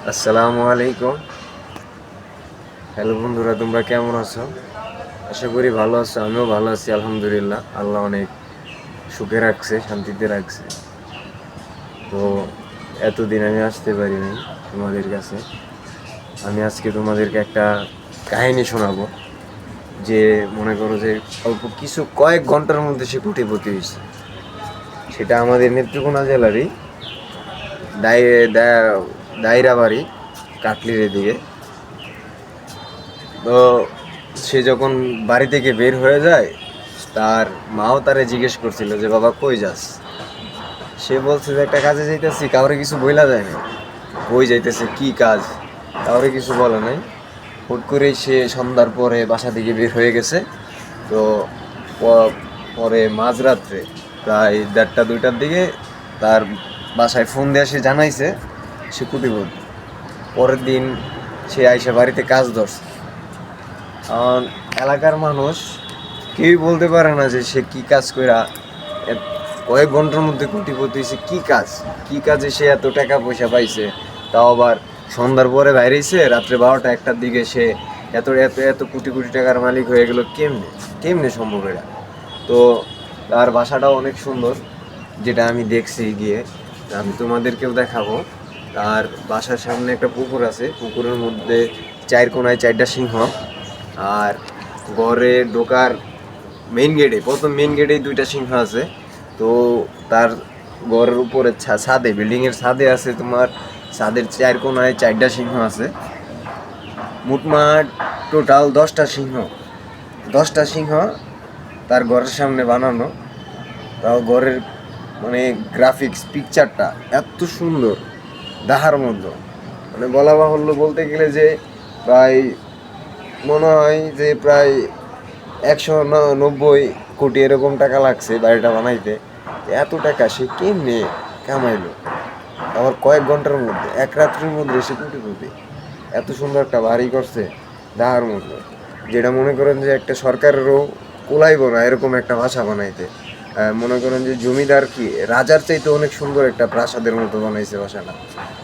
আসসালামু আলাইকুম। হ্যালো বন্ধুরা, তোমরা কেমন আছো? আশা করি ভালো আছো। আমিও ভালো আছি আলহামদুলিল্লাহ। আল্লাহ অনেক সুখে রাখছে, শান্তিতে রাখছে। তো এতদিন আমি আসতে পারিনি তোমাদের কাছে। আমি আজকে তোমাদেরকে একটা কাহিনী শোনাবো, যে মনে করো যে অল্প কিছু কয়েক ঘন্টার মধ্যে সে কোটিপতি হয়েছে। সেটা আমাদের নেত্রকোনা জেলারই দায়রা বাড়ি, কাটলির এদিকে। তো সে যখন বাড়ি থেকে বের হয়ে যায়, তার মাও তারে জিজ্ঞেস করছিল যে বাবা কই যাস। সে বলছে যে একটা কাজে যাইতেছি, কাউরে কিছু বইলা যায় না। কই যাইতেছে, কি কাজ, কাউরে কিছু বলে নাই। হুট করেই সে সন্ধ্যার পরে বাসা থেকে বের হয়ে গেছে। তো পরে মাঝরাত্রে প্রায় 1:30-2টার দিকে তার বাসায় ফোন দিয়ে সে জানাইছে সে কোটিপতি। পরের দিন সে আইসা বাড়িতে কাজ ধরছে। কারণ এলাকার মানুষ কেউই বলতে পারে না যে সে কি কাজ কইরা কয়েক ঘন্টার মধ্যে কোটিপতি হয়েছে। কি কাজে সে এত টাকা পয়সা পাইছে, তাও আবার সন্ধ্যার পরে বাইরেছে, রাত্রে 12টা-1টার দিকে সে এত এত এত কোটি কোটি টাকার মালিক হয়ে গেল। কেমনে কেমনে সম্ভব এটা? তো তার বাসাটাও অনেক সুন্দর, যেটা আমি দেখছি গিয়ে। আমি তোমাদেরকেও দেখাবো। তার বাসার সামনে একটা পুকুর আছে, পুকুরের মধ্যে 4 কোণায় 4টা সিংহ। আর ঘরে ঢোকার প্রথম মেইন গেটেই 2টা সিংহ আছে। তো তার ঘরের উপরে ছাদে, বিল্ডিংয়ের ছাদে আছে তোমার, ছাদের 4 কোণায় 4টা সিংহ আছে। মোটমাট টোটাল 10টা সিংহ তার ঘরের সামনে বানানো। তাও ঘরের মানে গ্রাফিক্স পিকচারটা এত সুন্দর, দেখার মতো। মানে বলা বাহুল্য, বলতে গেলে যে প্রায় মনে হয় যে প্রায় 190 কোটি এরকম টাকা লাগছে বাড়িটা বানাইতে। এত টাকা সে কেমনে কামাইলো? আবার কয়েক ঘন্টার মধ্যে, এক রাত্রির মধ্যে সে কোটিপতি। এত সুন্দর একটা বাড়ি করছে দেখার মতো, যেটা মনে করেন যে একটা সরকারেরও কুলাইব না এরকম একটা বাসা বানাইতে। মনে করেন যে জমিদার কি রাজার চাইতে অনেক সুন্দর একটা প্রাসাদের মতো বানাইছে বাসাটা।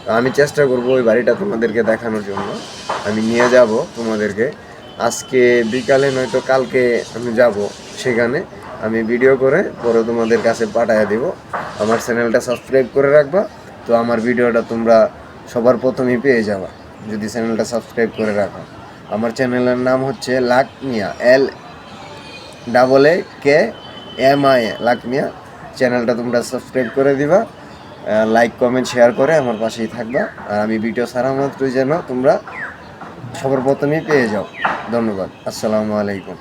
তো আমি চেষ্টা করবো ওই বাড়িটা তোমাদেরকে দেখানোর জন্য। আমি নিয়ে যাব তোমাদেরকে আজকে বিকালে, নয়তো কালকে আমি যাব সেখানে। আমি ভিডিও করে পরে তোমাদের কাছে পাঠিয়ে দেব। আমার চ্যানেলটা সাবস্ক্রাইব করে রাখবা, তো আমার ভিডিওটা তোমরা সবার প্রথমেই পেয়ে যাবা যদি চ্যানেলটা সাবস্ক্রাইব করে রাখো। আমার চ্যানেলের নাম হচ্ছে লাক মিয়া, LAAKMIA, লাক মিয়া। চ্যানেলটা তোমরা সাবস্ক্রাইব করে দিবা, লাইক কমেন্ট শেয়ার করে আমার পাশেই থাকবা। আর আমি ভিডিও ছাড়া মাত্রই যেন তোমরা সবার প্রথমেই পেয়ে যাও। ধন্যবাদ। আসসালামু আলাইকুম।